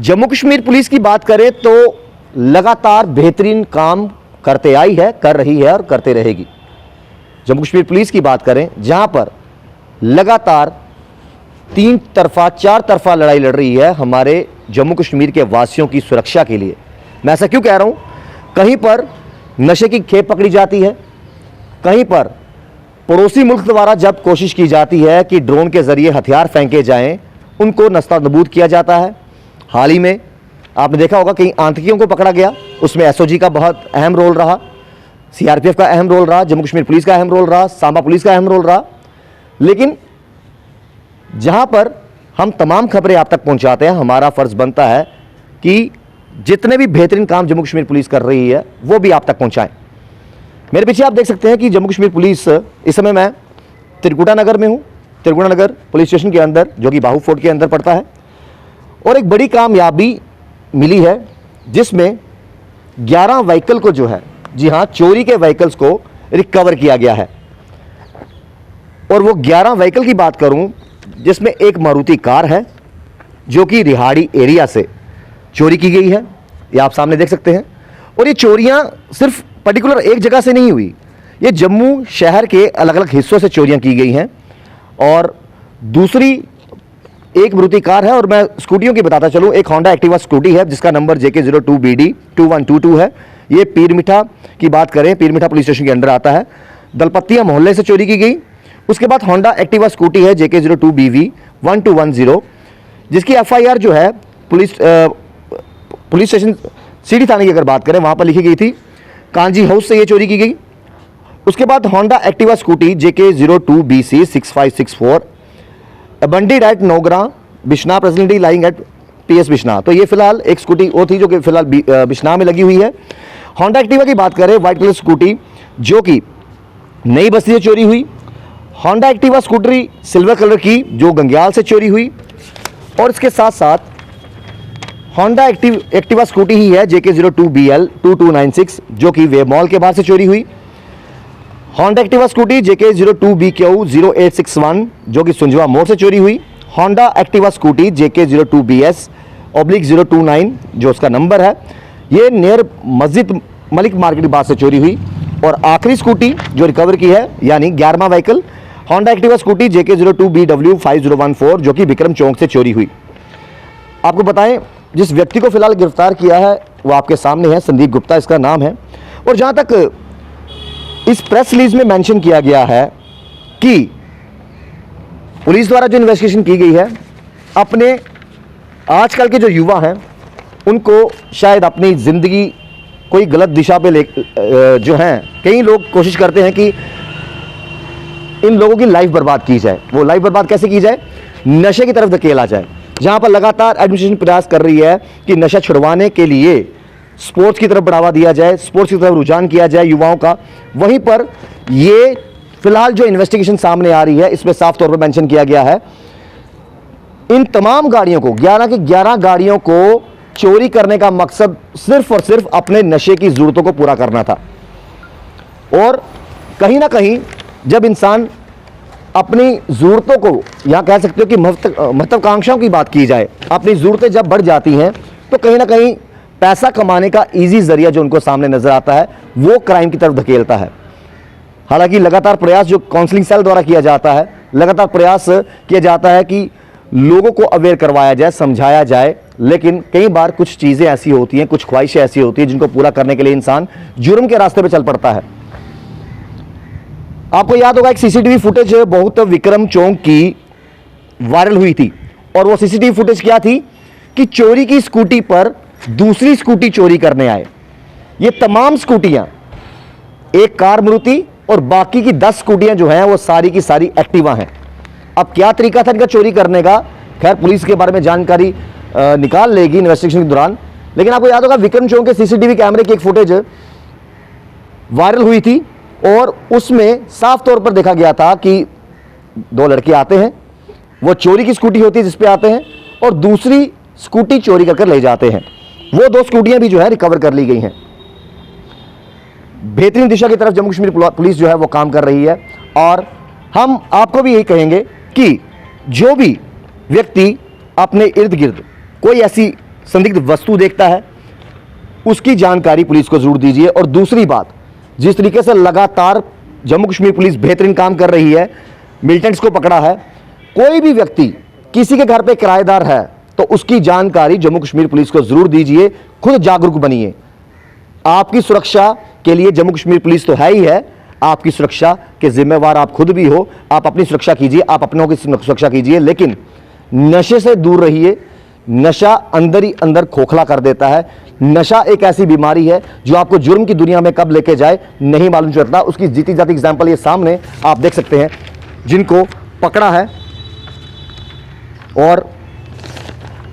Jammu Kashmir police की बात करें तो लगातार बेहतरीन काम करते आई है, कर रही है और करते रहेगी। जम्मू कश्मीर पुलिस की बात करें जहां पर लगातार 3 तरफा 4 तरफा लड़ाई लड़ रही है हमारे जम्मू कश्मीर के वासियों की सुरक्षा के लिए। मैं ऐसा क्यों कह रहा हूं? कहीं पर नशे की खेप पकड़ी जाती है, कहीं पर पड़ोसी मुल्क द्वारा जब कोशिश की जाती है कि ड्रोन के जरिए हथियार फेंके जाएं, उनको नस्तानबूद किया जाता है। हाल ही में आपने देखा होगा कई आतंकियों को पकड़ा गया, उसमें एसओजी का बहुत अहम रोल रहा, सीआरपीएफ का अहम रोल रहा, जम्मू कश्मीर पुलिस का अहम रोल रहा, सांबा पुलिस का अहम रोल रहा। लेकिन जहां पर हम तमाम खबरें आप तक पहुंचाते हैं, हमारा फर्ज बनता है कि जितने भी बेहतरीन काम जम्मू कश्मीर पुलिस कर रही है वो भी आप तक पहुंचाएं। मेरे पीछे आप देख सकते हैं कि जम्मू कश्मीर पुलिस, इस समय मैं त्रिकुटा नगर में हूं, त्रिकुटा नगर पुलिस स्टेशन के अंदर जो कि बाहू फोर्ट के अंदर पड़ता है, और एक बड़ी कामयाबी मिली है जिसमें 11 व्हीकल को जो है, जी हां, चोरी के व्हीकल्स को रिकवर किया गया है। और वो 11 व्हीकल की बात करूं जिसमें एक मारुति कार है जो कि रिहाड़ी एरिया से चोरी की गई है, ये आप सामने देख सकते हैं। और ये चोरियां सिर्फ पर्टिकुलर एक जगह से नहीं हुई, ये जम्मू शहर के अलग अलग हिस्सों से चोरियां की गई हैं। और दूसरी एक मारुति कार है, और मैं स्कूटियों की बताता चलूं, एक होंडा एक्टिवा स्कूटी है जिसका नंबर JK02BD 2122 है। ये पीरमिठा की बात करें, पीरमिठा पुलिस स्टेशन के अंडर आता है, दलपत्तियां मोहल्ले से चोरी की गई। उसके बाद होंडा एक्टिवा स्कूटी है JK02BV 1210, जिसकी FIR जो है पुलिस स्टेशन सीडी थाने की अगर बात करें वहां पर लिखी गई थी, कांजी हाउस से ये चोरी की गई। उसके बाद Honda Activa scooty JK02BC 6564 abandoned at Nogra Bishna, presently lying at PS Bishna. तो ये फिलहाल एक स्कूटी वो थी जो कि फिलहाल बिश्ना में लगी हुई है। होंडा एक्टिवा की बात करें, व्हाइट कलर स्कूटी जो कि नई बस्ती से चोरी हुई। होंडा एक्टिवा स्कूटरी सिल्वर कलर की जो गंग्याल से चोरी हुई। और इसके साथ साथ होंडा एक्टिवा स्कूटी ही है JK02BL 2296 जो कि वेब मॉल के बाहर से चोरी हुई। होंडा एक्टिवा स्कूटी JK02BQ 0861 जो कि सुंजवा मोड़ से चोरी हुई। होंडा एक्टिवा स्कूटी JK02BS/029 जो उसका नंबर है, ये नियर मस्जिद मलिक मार्केट बाहर से चोरी हुई। और आखिरी स्कूटी जो रिकवर की है, यानी 11वां vehicle, Honda Activa scooty JK02BW 5014 जो कि विक्रम चौक से चोरी हुई। आपको बताएं, जिस व्यक्ति को फिलहाल गिरफ्तार किया है वो आपके सामने है, संदीप गुप्ता इसका नाम है। और जहां तक इस प्रेस रिलीज में मेंशन किया गया है कि पुलिस द्वारा जो इन्वेस्टिगेशन की गई है, अपने आजकल के जो युवा हैं उनको शायद अपनी ज़िंदगी कोई गलत दिशा पे जो हैं, कई लोग कोशिश करते हैं कि इन लोगों की लाइफ बर्बाद की जाए। वो लाइफ बर्बाद कैसे की जाए? नशे की तरफ धकेला जाए। जहां पर लगातार एडमिनिस्ट्रेशन प्रयास कर रही है कि नशा छुड़वाने के लिए स्पोर्ट्स की तरफ बढ़ावा दिया जाए, स्पोर्ट्स की तरफ रुझान किया जाए युवाओं का, वहीं पर ये फिलहाल जो इन्वेस्टिगेशन सामने आ रही है इसमें साफ तौर पर मेंशन किया गया है इन तमाम गाड़ियों को, 11 की 11 गाड़ियों को चोरी करने का मकसद सिर्फ और सिर्फ अपने नशे की जरूरतों को पूरा करना था। और कहीं ना कहीं जब इंसान अपनी ज़रूरतों को, यहाँ कह सकते हो कि महत्वाकांक्षाओं की बात की जाए, अपनी ज़रूरतें जब बढ़ जाती हैं तो कहीं ना कहीं पैसा कमाने का ईजी जरिया जो उनको सामने नजर आता है वो क्राइम की तरफ धकेलता है। हालांकि लगातार प्रयास जो काउंसलिंग सेल द्वारा किया जाता है, लगातार प्रयास किया जाता है कि लोगों को अवेयर करवाया जाए, समझाया जाए, लेकिन कई बार कुछ चीज़ें ऐसी होती हैं, कुछ ख्वाहिशें ऐसी होती हैं जिनको पूरा करने के लिए इंसान जुर्म के रास्ते पर चल पड़ता है। आपको याद होगा एक CCTV फुटेज बहुत विक्रम चौक की वायरल हुई थी, और वो CCTV फुटेज क्या थी कि चोरी की स्कूटी पर दूसरी स्कूटी चोरी करने आए। ये तमाम स्कूटियां, एक कार मारुति और बाकी की 10 स्कूटियां जो हैं वो सारी की सारी एक्टिवा हैं। अब क्या तरीका था इनका चोरी करने का, खैर पुलिस के बारे में जानकारी निकाल लेगी इन्वेस्टिगेशन के दौरान। लेकिन आपको याद होगा विक्रम चौक के CCTV कैमरे की एक फुटेज वायरल हुई थी, और उसमें साफ तौर पर देखा गया था कि 2 लड़के आते हैं, वो चोरी की स्कूटी होती है जिस पे आते हैं, और दूसरी स्कूटी चोरी कर ले जाते हैं। वो 2 स्कूटियां भी जो है रिकवर कर ली गई हैं। बेहतरीन दिशा की तरफ जम्मू कश्मीर पुलिस जो है वो काम कर रही है। और हम आपको भी यही कहेंगे कि जो भी व्यक्ति अपने इर्द गिर्द कोई ऐसी संदिग्ध वस्तु देखता है, उसकी जानकारी पुलिस को जरूर दीजिए। और दूसरी बात, जिस तरीके से लगातार जम्मू कश्मीर पुलिस बेहतरीन काम कर रही है, मिलिटेंट्स को पकड़ा है, कोई भी व्यक्ति किसी के घर पे किराएदार है तो उसकी जानकारी जम्मू कश्मीर पुलिस को जरूर दीजिए। खुद जागरूक बनिए। आपकी सुरक्षा के लिए जम्मू कश्मीर पुलिस तो है ही है, आपकी सुरक्षा के जिम्मेवार आप खुद भी हो। आप अपनी सुरक्षा कीजिए, आप अपनों की सुरक्षा कीजिए, लेकिन नशे से दूर रहिए। नशा अंदर ही अंदर खोखला कर देता है। नशा एक ऐसी बीमारी है जो आपको जुर्म की दुनिया में कब लेके जाए नहीं मालूम चलता। उसकी जीती जाती एग्जांपल ये सामने आप देख सकते हैं, जिनको पकड़ा है, और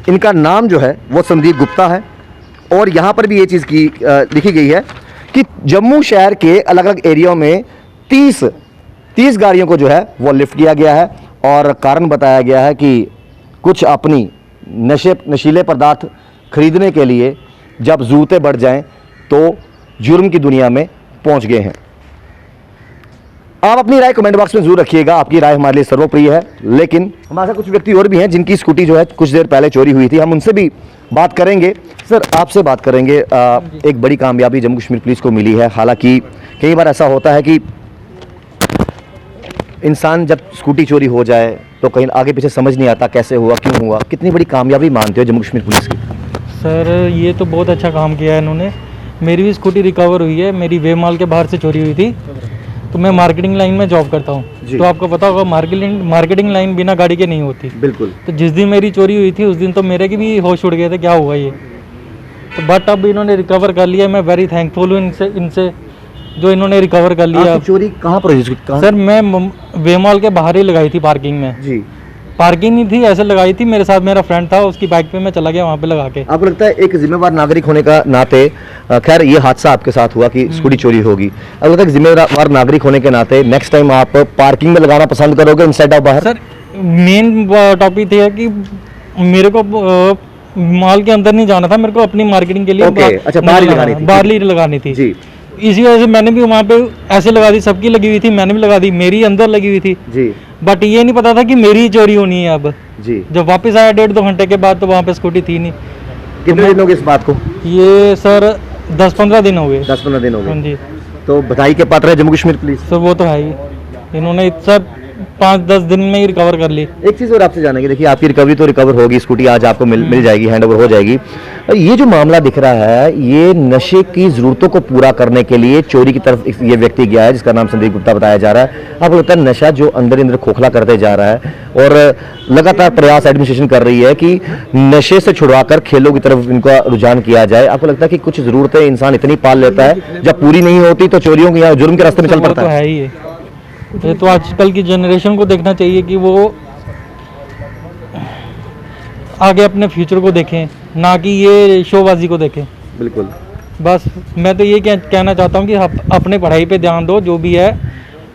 इनका नाम जो है वो संदीप गुप्ता है। और यहां पर भी ये चीज़ की लिखी गई है कि जम्मू शहर के अलग अलग एरिया में 30 गाड़ियों को जो है वो लिफ्ट किया गया है, और कारण बताया गया है कि कुछ अपनी नशीले पदार्थ खरीदने के लिए जब ज़रूरतें बढ़ जाएं तो जुर्म की दुनिया में पहुंच गए हैं। आप अपनी राय कमेंट बॉक्स में जरूर रखिएगा, आपकी राय हमारे लिए सर्वोप्रिय है। लेकिन हमारे साथ कुछ व्यक्ति और भी हैं जिनकी स्कूटी जो है कुछ देर पहले चोरी हुई थी, हम उनसे भी बात करेंगे। सर, आपसे बात करेंगे। एक बड़ी कामयाबी जम्मू कश्मीर पुलिस को मिली है। हालांकि कई बार ऐसा होता है कि इंसान जब स्कूटी चोरी हो जाए तो कहीं आगे पीछे समझ नहीं आता कैसे हुआ, क्यों हुआ। कितनी बड़ी कामयाबी मानते हो जम्मू कश्मीर पुलिस की? सर, ये तो बहुत अच्छा काम किया है इन्होंने। मेरी भी स्कूटी रिकवर हुई है। मेरी वेमाल के बाहर से चोरी हुई थी। तो मैं मार्केटिंग लाइन में जॉब करता हूँ, तो आपको पता होगा मार्केटिंग लाइन बिना गाड़ी के नहीं होती। बिल्कुल। तो जिस दिन मेरी चोरी हुई थी उस दिन तो मेरे की भी होश उड़ गए थे, क्या हुआ ये। तो बट अब इन्होंने रिकवर कर लिया। मैं वेरी थैंकफुल हूँ इनसे जो इन्होंने रिकवर कर लिया। चोरी कहाँ पर हुई? सर, मैं वेमाल के बाहर ही लगाई थी पार्किंग में जी। पार्किंग नहीं थी, ऐसे लगाई थी। मेरे साथ मेरा फ्रेंड था, उसकी बाइक पे मैं चला गया वहाँ पे लगा के। आपको लगता है एक जिम्मेवार नागरिक होने का नाते, खैर ये हादसा आपके साथ हुआ कि स्कूटी चोरी होगी, आपको लगता है कि जिम्मेवार नागरिक होने के नाते नेक्स्ट टाइम आप पार्किंग में लगाना पसंद करोगे इंस्टेड ऑफ बाहर? सर, मेन टॉपिक ये है कि मेरे को मॉल के अंदर नहीं जाना था, मेरे को अपनी मार्केटिंग के लिए बाहर ही लगानी थी जी। इसी वजह से मैंने भी वहाँ पे ऐसे लगा दी। सबकी लगी हुई थी, मैंने भी लगा दी, मेरी अंदर लगी हुई थी जी। बट ये नहीं पता था कि मेरी चोरी होनी है अब जी। जब वापस आया 1.5-2 घंटे के बाद तो वहाँ पे स्कूटी थी नहीं। कितने दिन हो गए इस बात को? ये सर 10-15 दिन हो गए। 10-15 दिन हो गए। हाँ जी। तो बधाई के पात्र है जम्मू कश्मीर पुलिस। सर, वो तो है ही। इन्होंने सब 5-10 दिन में ही रिकवर कर ली। एक चीज़ और आपसे जानेंगे, देखिए आपकी रिकवरी तो रिकवर होगी, स्कूटी आज आपको मिल जाएगी, हैंड ओवर हो जाएगी। ये जो मामला दिख रहा है, ये नशे की ज़रूरतों को पूरा करने के लिए चोरी की तरफ ये व्यक्ति गया है जिसका नाम संदीप गुप्ता बताया जा रहा है। आपको लगता है नशा जो अंदर खोखला करते जा रहा है, और लगातार प्रयास एडमिनिस्ट्रेशन कर रही है कि नशे से छुड़वाकर खेलों की तरफ इनका रुझान किया जाए। आपको लगता है कि कुछ ज़रूरतें इंसान इतनी पाल लेता है, जब पूरी नहीं होती तो चोरियों की या जुर्म के रास्ते में चल पड़ता है? ये तो आजकल की जनरेशन को देखना चाहिए कि वो आगे अपने फ्यूचर को देखें, ना कि ये शोबाजी को देखें। बिल्कुल। बस मैं तो ये कहना चाहता हूँ कि अपने पढ़ाई पे ध्यान दो, जो भी है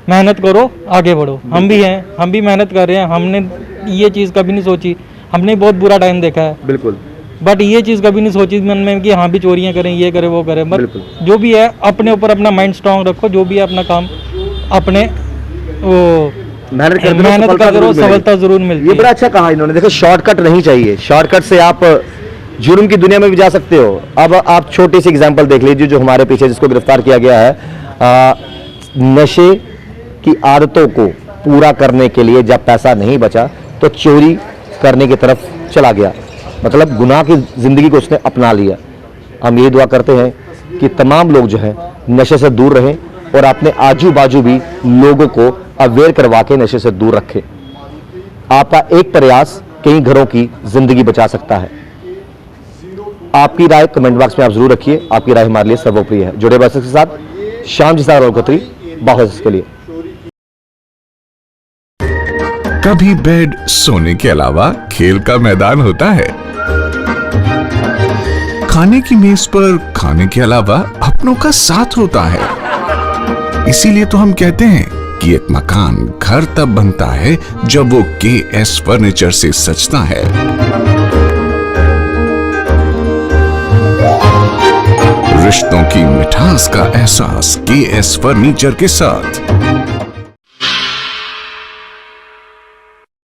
मेहनत करो, आगे बढ़ो। हम भी हैं, हम भी मेहनत कर रहे हैं। हमने ये चीज़ कभी नहीं सोची, हमने बहुत बुरा टाइम देखा है। बिल्कुल। बट ये चीज़ कभी नहीं सोची मन में कि हाँ भी चोरियाँ करें, ये करें, वो करें। बट जो भी है अपने ऊपर अपना माइंड स्ट्रांग रखो, जो भी है अपना काम अपने वो मेहनत करो, सफलता जरूर मिलती है। ये बड़ा अच्छा कहा इन्होंने। देखो, शॉर्टकट नहीं चाहिए, शॉर्टकट से आप जुर्म की दुनिया में भी जा सकते हो। अब आप छोटी सी एग्जांपल देख लीजिए, जो हमारे पीछे जिसको गिरफ्तार किया गया है, नशे की आदतों को पूरा करने के लिए जब पैसा नहीं बचा तो चोरी करने की तरफ चला गया, मतलब गुनाह की जिंदगी को उसने अपना लिया। हम ये दुआ करते हैं कि तमाम लोग जो है नशे से दूर रहें और अपने आजू बाजू भी लोगों को अवेयर करवा के नशे से दूर रखें। आपका एक प्रयास कई घरों की जिंदगी बचा सकता है। आपकी राय कमेंट बॉक्स में आप जरूर रखिए, आपकी राय हमारे लिए सर्वोप्रिय है। जुड़े बस के साथ श्याम जी खत्री, बहुत के लिए। कभी बेड सोने के अलावा खेल का मैदान होता है, खाने की मेज पर खाने के अलावा अपनों का साथ होता है। इसीलिए तो हम कहते हैं कि एक मकान घर तब बनता है जब वो KS फर्नीचर से सजता है। रिश्तों की मिठास का एहसास KS फर्नीचर के साथ।